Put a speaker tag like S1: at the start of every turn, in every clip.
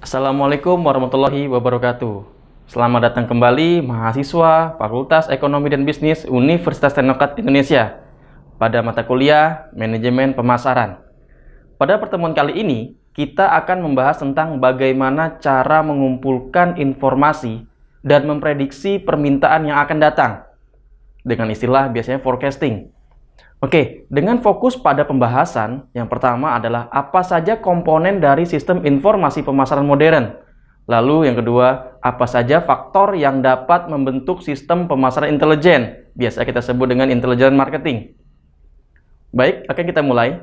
S1: Assalamualaikum warahmatullahi wabarakatuh. Selamat datang kembali mahasiswa Fakultas Ekonomi dan Bisnis Universitas Teknokat Indonesia pada mata kuliah Manajemen Pemasaran. Pada pertemuan kali ini, kita akan membahas tentang bagaimana cara mengumpulkan informasi dan memprediksi permintaan yang akan datang. Dengan istilah biasanya forecasting. Oke, dengan fokus pada pembahasan, yang pertama adalah apa saja komponen dari sistem informasi pemasaran modern. Lalu yang kedua, apa saja faktor yang dapat membentuk sistem pemasaran intelijen. Biasa kita sebut dengan intelligent marketing. Baik, akan kita mulai.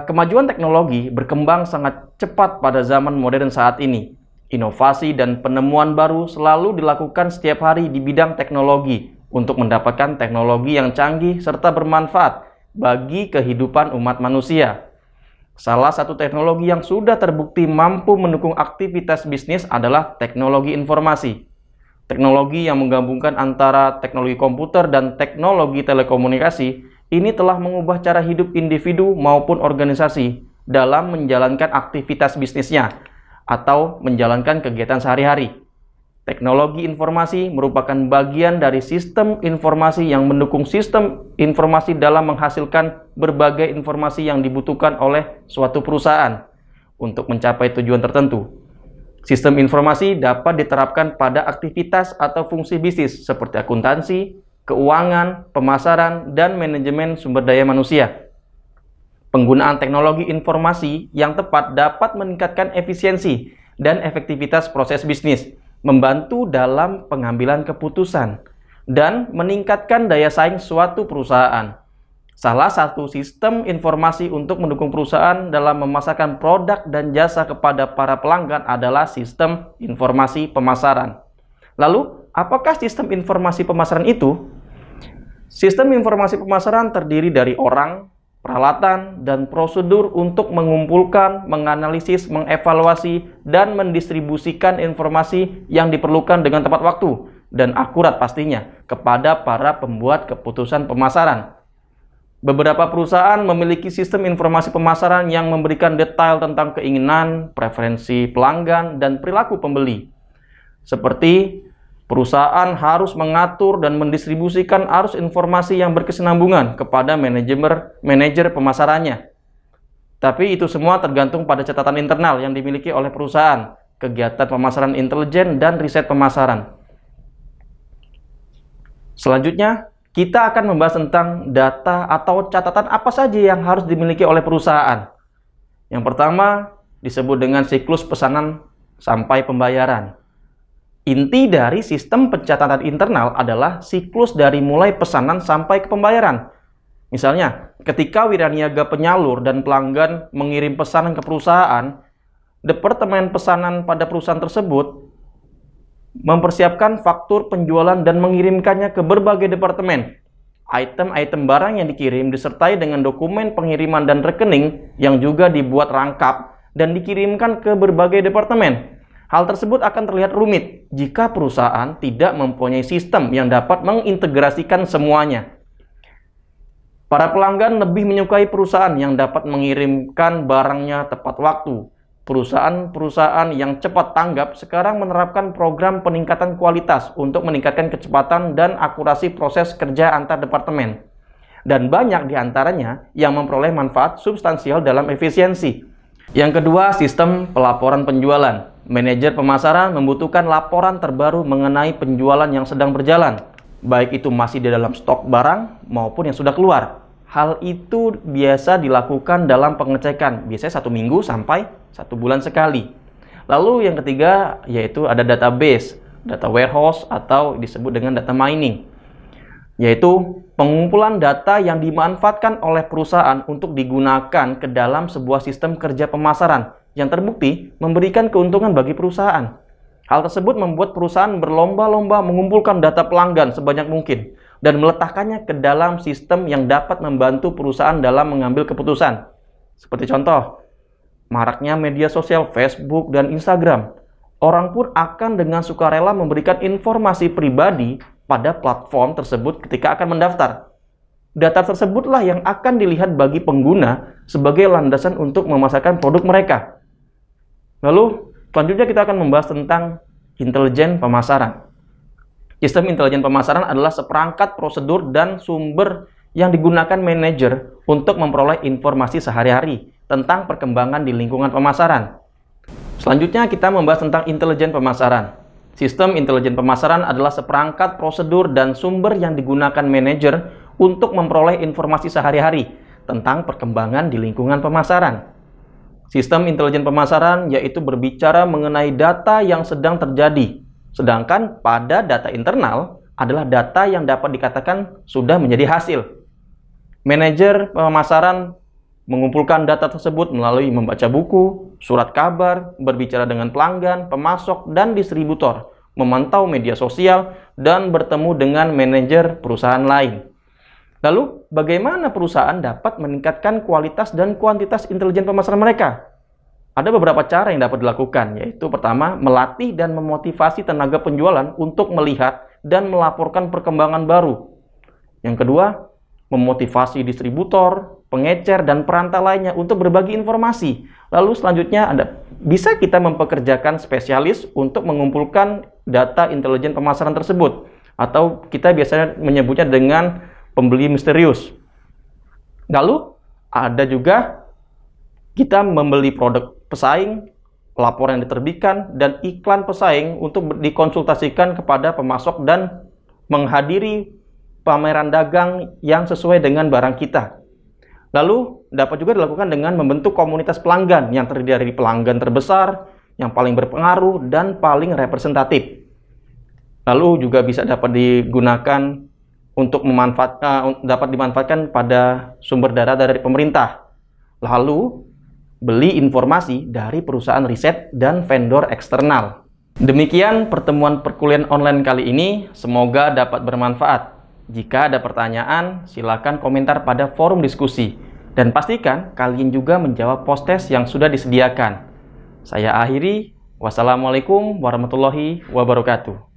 S1: Kemajuan teknologi berkembang sangat cepat pada zaman modern saat ini. Inovasi dan penemuan baru selalu dilakukan setiap hari di bidang teknologi untuk mendapatkan teknologi yang canggih serta bermanfaat bagi kehidupan umat manusia. Salah satu teknologi yang sudah terbukti mampu mendukung aktivitas bisnis adalah teknologi informasi. Teknologi yang menggabungkan antara teknologi komputer dan teknologi telekomunikasi ini telah mengubah cara hidup individu maupun organisasi dalam menjalankan aktivitas bisnisnya atau menjalankan kegiatan sehari-hari. Teknologi informasi merupakan bagian dari sistem informasi yang mendukung sistem informasi dalam menghasilkan berbagai informasi yang dibutuhkan oleh suatu perusahaan untuk mencapai tujuan tertentu. Sistem informasi dapat diterapkan pada aktivitas atau fungsi bisnis seperti akuntansi, keuangan, pemasaran, dan manajemen sumber daya manusia. Penggunaan teknologi informasi yang tepat dapat meningkatkan efisiensi dan efektivitas proses bisnis, membantu dalam pengambilan keputusan, dan meningkatkan daya saing suatu perusahaan. Salah satu sistem informasi untuk mendukung perusahaan dalam memasarkan produk dan jasa kepada para pelanggan adalah sistem informasi pemasaran. Lalu, apakah sistem informasi pemasaran itu? Sistem informasi pemasaran terdiri dari orang, peralatan, dan prosedur untuk mengumpulkan, menganalisis, mengevaluasi, dan mendistribusikan informasi yang diperlukan dengan tepat waktu dan akurat pastinya kepada para pembuat keputusan pemasaran. Beberapa perusahaan memiliki sistem informasi pemasaran yang memberikan detail tentang keinginan, preferensi pelanggan, dan perilaku pembeli. Seperti perusahaan harus mengatur dan mendistribusikan arus informasi yang berkesinambungan kepada manajer pemasarannya. Tapi itu semua tergantung pada catatan internal yang dimiliki oleh perusahaan, kegiatan pemasaran intelijen, dan riset pemasaran. Selanjutnya, kita akan membahas tentang data atau catatan apa saja yang harus dimiliki oleh perusahaan. Yang pertama disebut dengan siklus pesanan sampai pembayaran. Inti dari sistem pencatatan internal adalah siklus dari mulai pesanan sampai ke pembayaran. Misalnya, ketika wiraniaga penyalur dan pelanggan mengirim pesanan ke perusahaan, departemen pesanan pada perusahaan tersebut mempersiapkan faktur penjualan dan mengirimkannya ke berbagai departemen. Item-item barang yang dikirim disertai dengan dokumen pengiriman dan rekening yang juga dibuat rangkap dan dikirimkan ke berbagai departemen. Hal tersebut akan terlihat rumit jika perusahaan tidak mempunyai sistem yang dapat mengintegrasikan semuanya. Para pelanggan lebih menyukai perusahaan yang dapat mengirimkan barangnya tepat waktu. Perusahaan-perusahaan yang cepat tanggap sekarang menerapkan program peningkatan kualitas untuk meningkatkan kecepatan dan akurasi proses kerja antar departemen. Dan banyak di antaranya yang memperoleh manfaat substansial dalam efisiensi. Yang kedua, sistem pelaporan penjualan. Manajer pemasaran membutuhkan laporan terbaru mengenai penjualan yang sedang berjalan, baik itu masih di dalam stok barang maupun yang sudah keluar. Hal itu biasa dilakukan dalam pengecekan, biasanya 1 minggu sampai 1 bulan sekali. Lalu yang ketiga yaitu ada database, data warehouse atau disebut dengan data mining, yaitu pengumpulan data yang dimanfaatkan oleh perusahaan untuk digunakan ke dalam sebuah sistem kerja pemasaran yang terbukti memberikan keuntungan bagi perusahaan. Hal tersebut membuat perusahaan berlomba-lomba mengumpulkan data pelanggan sebanyak mungkin dan meletakkannya ke dalam sistem yang dapat membantu perusahaan dalam mengambil keputusan. Seperti contoh, maraknya media sosial Facebook dan Instagram. Orang pun akan dengan sukarela memberikan informasi pribadi pada platform tersebut ketika akan mendaftar. Data tersebutlah yang akan dilihat bagi pengguna sebagai landasan untuk memasarkan produk mereka. Lalu, Selanjutnya kita akan membahas tentang intelijen pemasaran. Sistem intelijen pemasaran adalah seperangkat prosedur dan sumber yang digunakan manajer untuk memperoleh informasi sehari-hari tentang perkembangan di lingkungan pemasaran. Selanjutnya kita membahas tentang intelijen pemasaran. Sistem intelijen pemasaran adalah seperangkat prosedur dan sumber yang digunakan manajer untuk memperoleh informasi sehari-hari tentang perkembangan di lingkungan pemasaran. Sistem intelijen pemasaran yaitu berbicara mengenai data yang sedang terjadi, sedangkan pada data internal adalah data yang dapat dikatakan sudah menjadi hasil. Manajer pemasaran mengumpulkan data tersebut melalui membaca buku, surat kabar, berbicara dengan pelanggan, pemasok, dan distributor, memantau media sosial, dan bertemu dengan manajer perusahaan lain. Lalu, bagaimana perusahaan dapat meningkatkan kualitas dan kuantitas intelijen pemasaran mereka? Ada beberapa cara yang dapat dilakukan, yaitu pertama, melatih dan memotivasi tenaga penjualan untuk melihat dan melaporkan perkembangan baru. Yang kedua, memotivasi distributor, pengecer, dan perantau lainnya untuk berbagi informasi. Lalu selanjutnya bisa kita mempekerjakan spesialis untuk mengumpulkan data intelijen pemasaran tersebut. Atau kita biasanya menyebutnya dengan pembeli misterius. Lalu ada juga kita membeli produk pesaing, laporan yang diterbitkan, dan iklan pesaing untuk dikonsultasikan kepada pemasok dan menghadiri pameran dagang yang sesuai dengan barang kita. Lalu dapat juga dilakukan dengan membentuk komunitas pelanggan yang terdiri dari pelanggan terbesar, yang paling berpengaruh, dan paling representatif. Lalu juga dapat digunakan untuk dapat dimanfaatkan pada sumber data dari pemerintah. Lalu beli informasi dari perusahaan riset dan vendor eksternal. Demikian pertemuan perkuliahan online kali ini, semoga dapat bermanfaat. Jika ada pertanyaan, silakan komentar pada forum diskusi. Dan pastikan kalian juga menjawab post-test yang sudah disediakan. Saya akhiri, wassalamualaikum warahmatullahi wabarakatuh.